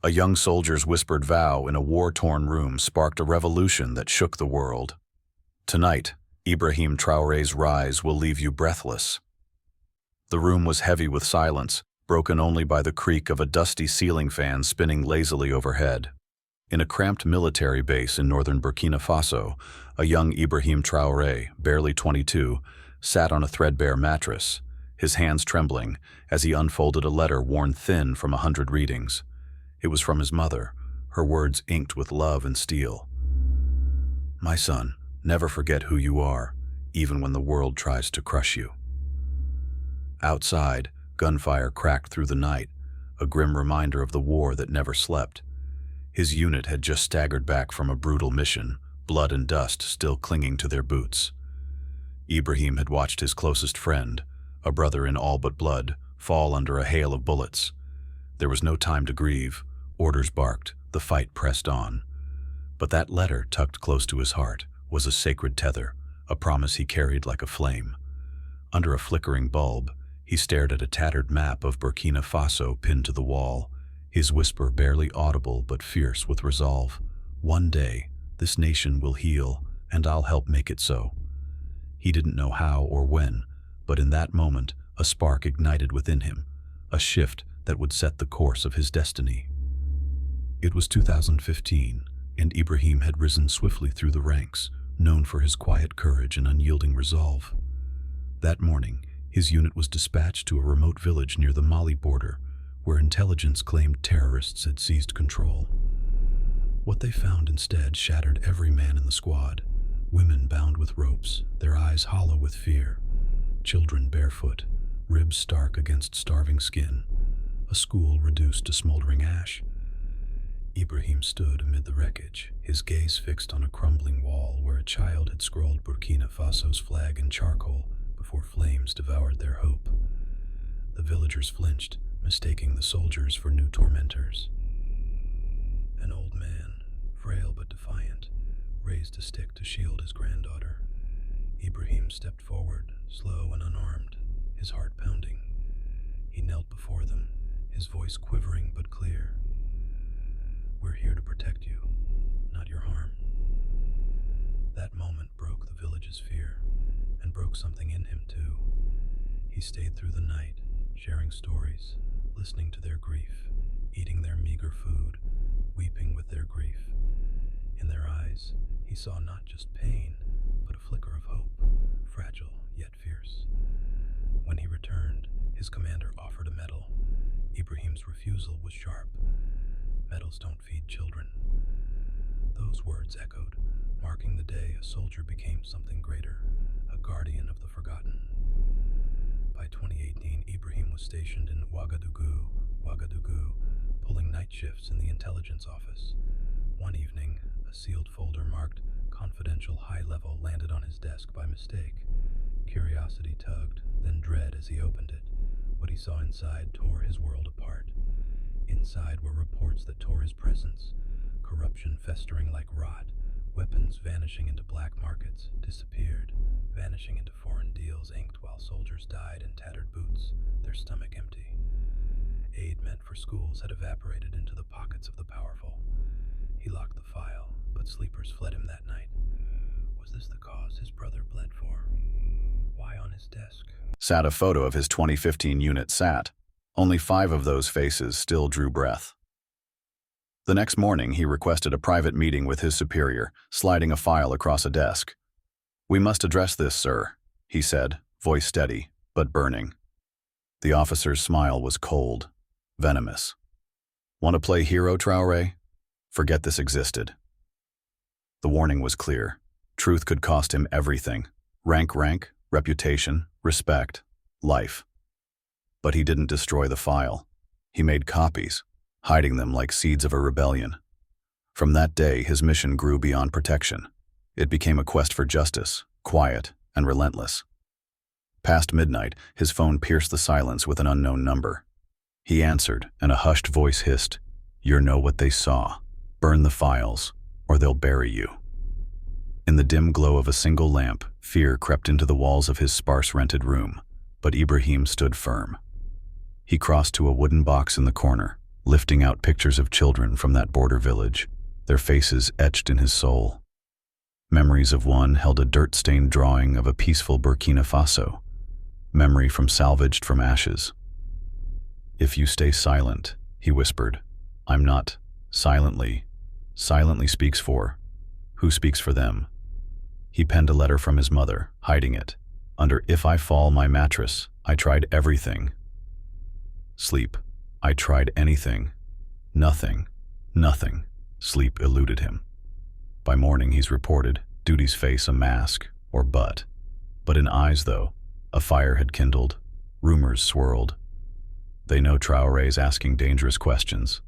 A young soldier's whispered vow in a war-torn room sparked a revolution that shook the world. Tonight, Ibrahim Traoré's rise will leave you breathless. The room was heavy with silence, broken only by the creak of a dusty ceiling fan spinning lazily overhead. In a cramped military base in northern Burkina Faso, a young Ibrahim Traoré, barely 22, sat on a threadbare mattress, his hands trembling as he unfolded a letter worn thin from 100 readings. It was from his mother, her words inked with love and steel. "My son, never forget who you are, even when the world tries to crush you." Outside, gunfire cracked through the night, a grim reminder of the war that never slept. His unit had just staggered back from a brutal mission, blood and dust still clinging to their boots. Ibrahim had watched his closest friend, a brother in all but blood, fall under a hail of bullets. There was no time to grieve. Orders barked, the fight pressed on. But that letter, tucked close to his heart, was a sacred tether, a promise he carried like a flame. Under a flickering bulb, he stared at a tattered map of Burkina Faso pinned to the wall, his whisper barely audible but fierce with resolve. "One day, this nation will heal, and I'll help make it so." He didn't know how or when, but in that moment, a spark ignited within him, a shift that would set the course of his destiny. It was 2015, and Ibrahim had risen swiftly through the ranks, known for his quiet courage and unyielding resolve. That morning, his unit was dispatched to a remote village near the Mali border, where intelligence claimed terrorists had seized control. What they found instead shattered every man in the squad. Women bound with ropes, their eyes hollow with fear. Children barefoot, ribs stark against starving skin. A school reduced to smoldering ash. Ibrahim stood amid the wreckage, his gaze fixed on a crumbling wall where a child had scrawled Burkina Faso's flag in charcoal before flames devoured their hope. The villagers flinched, mistaking the soldiers for new tormentors. An old man, frail but defiant, raised a stick to shield his granddaughter. Ibrahim stepped forward, slow and unarmed, his heart pounding. He knelt before them, his voice quivering but clear. "We're here to protect you, not your harm." That moment broke the village's fear, and broke something in him too. He stayed through the night, sharing stories, listening to their grief, eating their meager food, weeping with their grief. In their eyes, he saw not just pain, but a flicker of hope, fragile yet fierce. When he returned, his commander offered a medal. Ibrahim's refusal was sharp. "Medals don't feed children." Those words echoed, marking the day a soldier became something greater, a guardian of the forgotten. By 2018, Ibrahim was stationed in Ouagadougou, pulling night shifts in the intelligence office. One evening, a sealed folder marked "Confidential High Level" landed on his desk by mistake. Curiosity tugged, then dread as he opened it. What he saw inside tore his world apart. Inside were reports that tore his presence, corruption festering like rot, weapons vanishing into black markets, disappeared, vanishing into foreign deals inked while soldiers died in tattered boots, their stomach empty. Aid meant for schools had evaporated into the pockets of the powerful. He locked the file, but sleepers fled him that night. Was this the cause his brother bled for? Why on his desk Sat a photo of his 2015 unit sat. Only 5 of those faces still drew breath. The next morning, he requested a private meeting with his superior, sliding a file across a desk. "We must address this, sir," he said, voice steady, but burning. The officer's smile was cold, venomous. "Want to play hero, Traoré? Forget this existed." The warning was clear. Truth could cost him everything. Rank, reputation, respect, life. But he didn't destroy the file. He made copies, hiding them like seeds of a rebellion. From that day, his mission grew beyond protection. It became a quest for justice, quiet and relentless. Past midnight, his phone pierced the silence with an unknown number. He answered, and a hushed voice hissed, "You know what they saw. Burn the files, or they'll bury you." In the dim glow of a single lamp, fear crept into the walls of his sparse rented room, but Ibrahim stood firm. He crossed to a wooden box in the corner, lifting out pictures of children from that border village, their faces etched in his soul. Memories of one held a dirt-stained drawing of a peaceful Burkina Faso, memory salvaged from ashes. "If you stay silent," he whispered, "I'm not." Silently speaks for. Who speaks for them? He penned a letter from his mother, hiding it. Under "If I fall, my mattress, I tried everything." Sleep. I tried anything. Nothing. Sleep eluded him. By morning, he's reported, duty's face a mask, or butt. But in eyes, though, a fire had kindled. Rumors swirled. They know Traore's asking dangerous questions.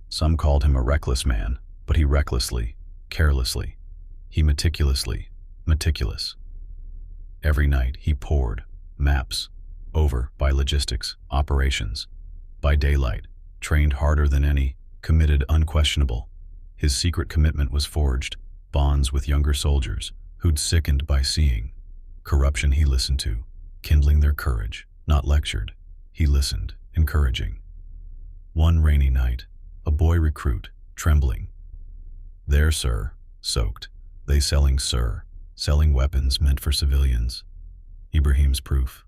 Some called him a reckless man, but he recklessly, carelessly, he meticulous. Every night he pored, maps, over by logistics, operations. By daylight, trained harder than any, committed unquestionable. His secret commitment was forged, bonds with younger soldiers who'd sickened by seeing. Corruption he listened to, kindling their courage, not lectured. He listened, encouraging. One rainy night, a boy recruit, trembling. "There, sir," soaked. "They selling weapons meant for civilians." Ibrahim's proof.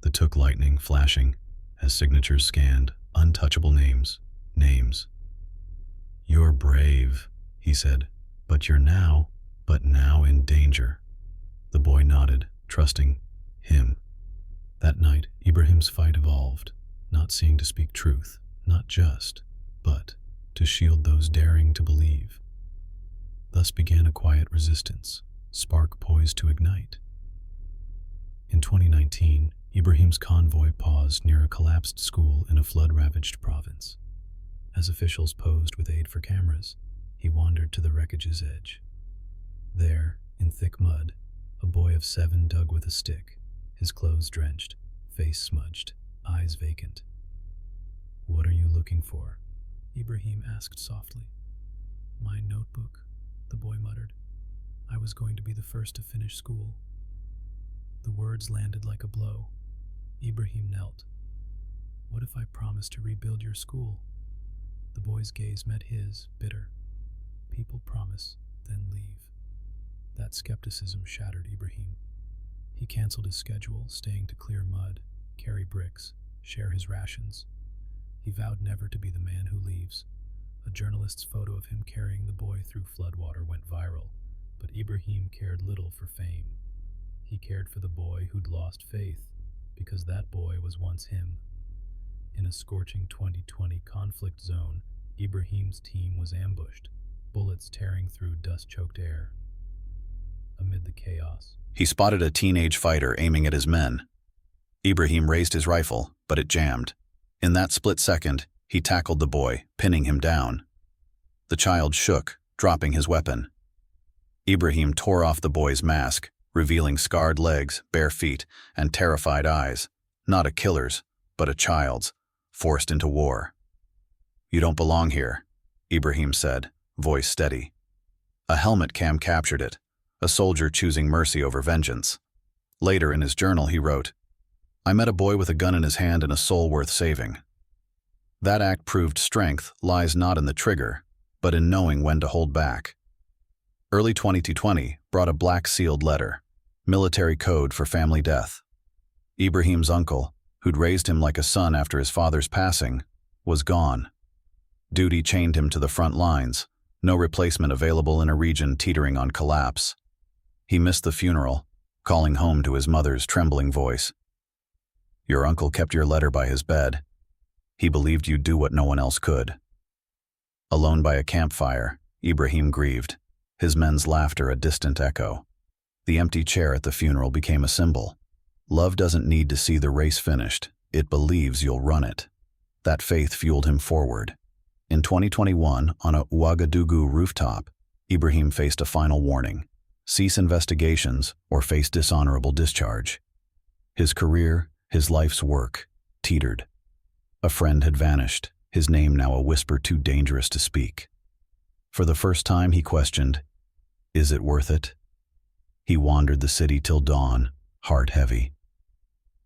The took lightning flashing as signatures scanned, untouchable names. "You're brave," he said, but now in danger." The boy nodded, trusting him. That night, Ibrahim's fight evolved, not seeing to speak truth, not just, but to shield those daring to believe. Thus began a quiet resistance, spark poised to ignite. In 2019, Ibrahim's convoy paused near a collapsed school in a flood-ravaged province. As officials posed with aid for cameras, he wandered to the wreckage's edge. There, in thick mud, a boy of 7 dug with a stick, his clothes drenched, face smudged, eyes vacant. "What are you looking for?" Ibrahim asked softly. "My notebook," the boy muttered. "I was going to be the first to finish school." The words landed like a blow. Ibrahim knelt. "What if I promise to rebuild your school?" The boy's gaze met his, bitter. "People promise, then leave." That skepticism shattered Ibrahim. He canceled his schedule, staying to clear mud, carry bricks, share his rations. He vowed never to be the man who leaves. A journalist's photo of him carrying the boy through floodwater went viral, but Ibrahim cared little for fame. He cared for the boy who'd lost faith, because that boy was once him. In a scorching 2020 conflict zone, Ibrahim's team was ambushed, bullets tearing through dust-choked air. Amid the chaos, he spotted a teenage fighter aiming at his men. Ibrahim raised his rifle, but it jammed. In that split second, he tackled the boy, pinning him down. The child shook, dropping his weapon. Ibrahim tore off the boy's mask, revealing scarred legs, bare feet, and terrified eyes. Not a killer's, but a child's, forced into war. "You don't belong here," Ibrahim said, voice steady. A helmet cam captured it, a soldier choosing mercy over vengeance. Later in his journal he wrote, "I met a boy with a gun in his hand and a soul worth saving." That act proved strength lies not in the trigger, but in knowing when to hold back. Early 2020 brought a black-sealed letter, military code for family death. Ibrahim's uncle, who'd raised him like a son after his father's passing, was gone. Duty chained him to the front lines, no replacement available in a region teetering on collapse. He missed the funeral, calling home to his mother's trembling voice. "Your uncle kept your letter by his bed. He believed you'd do what no one else could." Alone by a campfire, Ibrahim grieved, his men's laughter a distant echo. The empty chair at the funeral became a symbol. Love doesn't need to see the race finished, it believes you'll run it. That faith fueled him forward. In 2021, on a Ouagadougou rooftop, Ibrahim faced a final warning: cease investigations or face dishonorable discharge. His career, his life's work, teetered. A friend had vanished, his name now a whisper too dangerous to speak. For the first time he questioned, is it worth it? He wandered the city till dawn, heart heavy.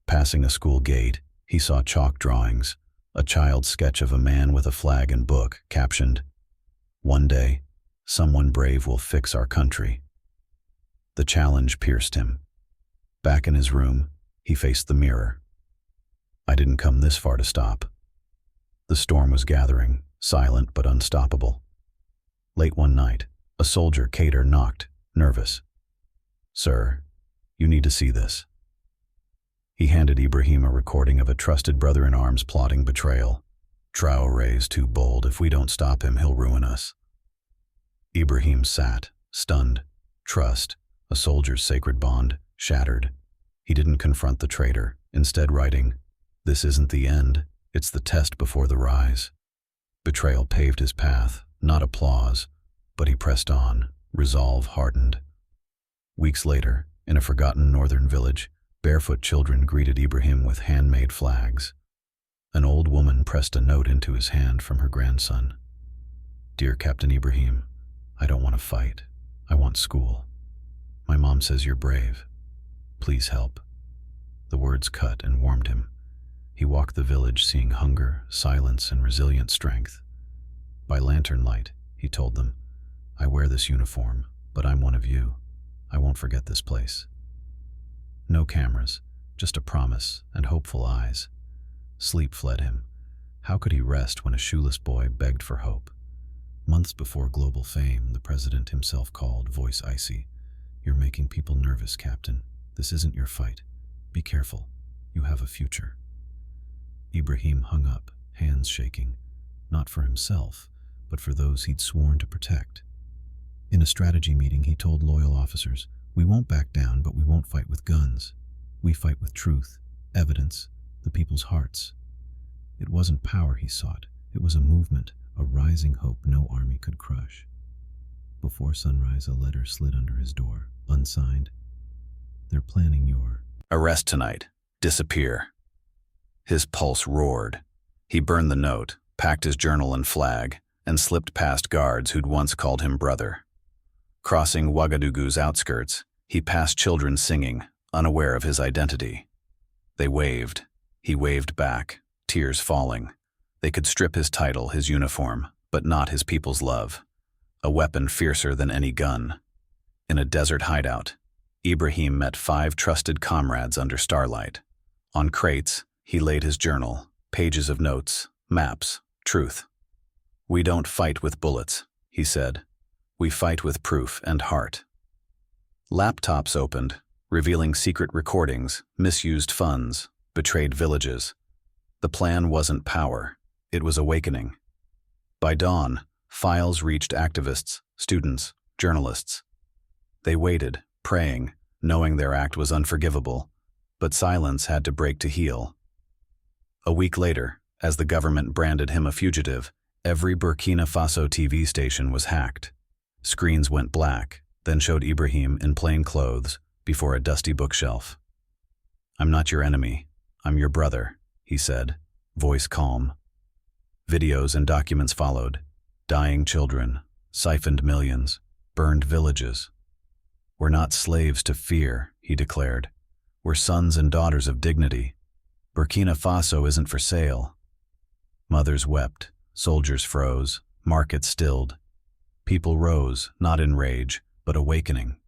Passing a school gate, he saw chalk drawings, a child's sketch of a man with a flag and book, captioned, "One day, someone brave will fix our country." The challenge pierced him. Back in his room, he faced the mirror. I didn't come this far to stop. The storm was gathering, silent but unstoppable. Late one night, a soldier cater knocked, nervous. "Sir, you need to see this." He handed Ibrahim a recording of a trusted brother-in-arms plotting betrayal. "Traore's too bold. If we don't stop him, he'll ruin us." Ibrahim sat, stunned. Trust, a soldier's sacred bond, shattered. He didn't confront the traitor, instead writing, "This isn't the end, it's the test before the rise." Betrayal paved his path, not applause, but he pressed on, resolve hardened. Weeks later, in a forgotten northern village, barefoot children greeted Ibrahim with handmade flags. An old woman pressed a note into his hand from her grandson. "Dear Captain Ibrahim, I don't want to fight. I want school. My mom says you're brave. Please help." The words cut and warmed him. He walked the village seeing hunger, silence, and resilient strength. By lantern light, he told them, "I wear this uniform, but I'm one of you. I won't forget this place." No cameras, just a promise and hopeful eyes. Sleep fled him. How could he rest when a shoeless boy begged for hope? Months before global fame, the president himself called, voice icy, "You're making people nervous, Captain. This isn't your fight. Be careful. You have a future." Ibrahim hung up, hands shaking, not for himself, but for those he'd sworn to protect. In a strategy meeting, he told loyal officers, "We won't back down, but we won't fight with guns. We fight with truth, evidence, the people's hearts." It wasn't power he sought. It was a movement, a rising hope no army could crush. Before sunrise, a letter slid under his door, unsigned. "They're planning your arrest tonight. Disappear." His pulse roared. He burned the note, packed his journal and flag, and slipped past guards who'd once called him brother. Crossing Ouagadougou's outskirts, he passed children singing, unaware of his identity. They waved. He waved back, tears falling. They could strip his title, his uniform, but not his people's love. A weapon fiercer than any gun. In a desert hideout, Ibrahim met 5 trusted comrades under starlight. On crates, he laid his journal, pages of notes, maps, truth. "We don't fight with bullets," he said. "We fight with proof and heart." Laptops opened, revealing secret recordings, misused funds, betrayed villages. The plan wasn't power, it was awakening. By dawn, files reached activists, students, journalists. They waited, praying, knowing their act was unforgivable, but silence had to break to heal. A week later, as the government branded him a fugitive, every Burkina Faso TV station was hacked. Screens went black, then showed Ibrahim in plain clothes before a dusty bookshelf. "I'm not your enemy, I'm your brother," he said, voice calm. Videos and documents followed. Dying children, siphoned millions, burned villages. "We're not slaves to fear," he declared. "We're sons and daughters of dignity. Burkina Faso isn't for sale." Mothers wept, soldiers froze, markets stilled. People rose, not in rage, but awakening.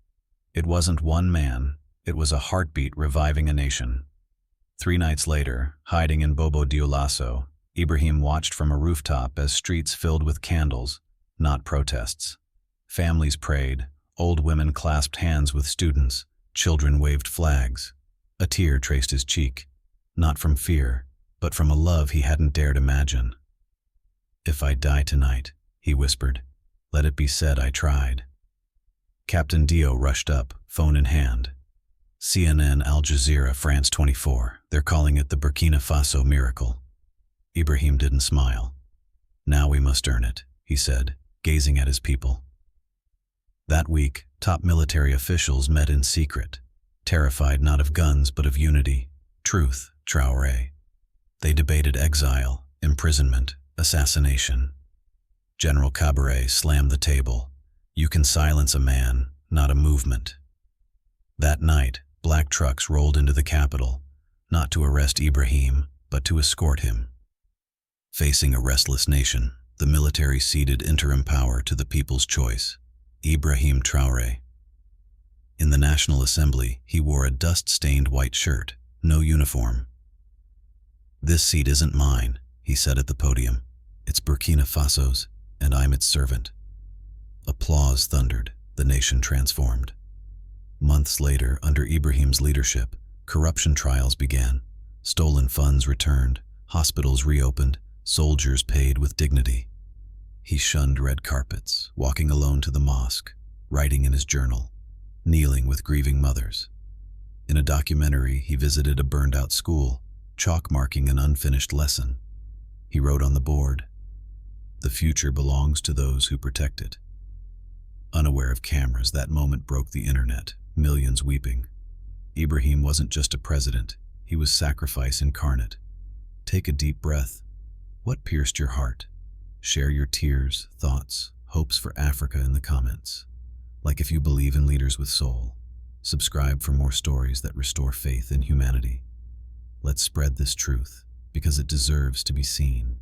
It wasn't one man, it was a heartbeat reviving a nation. 3 nights later, hiding in Bobo Dioulasso, Ibrahim watched from a rooftop as streets filled with candles, not protests. Families prayed, old women clasped hands with students, children waved flags. A tear traced his cheek, not from fear, but from a love he hadn't dared imagine. "If I die tonight," he whispered, "let it be said I tried." Captain Dio rushed up, phone in hand. "CNN, Al Jazeera, France 24. They're calling it the Burkina Faso miracle." Ibrahim didn't smile. "Now we must earn it," he said, gazing at his people. That week, top military officials met in secret, terrified not of guns but of unity, truth, Traore. They debated exile, imprisonment, assassination. General Cabaret slammed the table. "You can silence a man, not a movement." That night, black trucks rolled into the capital, not to arrest Ibrahim, but to escort him. Facing a restless nation, the military ceded interim power to the people's choice, Ibrahim Traoré. In the National Assembly, he wore a dust-stained white shirt, no uniform. "This seat isn't mine," he said at the podium. "It's Burkina Faso's, and I'm its servant." Applause thundered, the nation transformed. Months later, under Ibrahim's leadership, corruption trials began. Stolen funds returned, hospitals reopened, soldiers paid with dignity. He shunned red carpets, walking alone to the mosque, writing in his journal, kneeling with grieving mothers. In a documentary, he visited a burned-out school, chalk marking an unfinished lesson. He wrote on the board, "The future belongs to those who protect it." Unaware of cameras, that moment broke the internet, millions weeping. Ibrahim wasn't just a president, he was sacrifice incarnate. Take a deep breath. What pierced your heart? Share your tears, thoughts, hopes for Africa in the comments. Like if you believe in leaders with soul. Subscribe for more stories that restore faith in humanity. Let's spread this truth, because it deserves to be seen.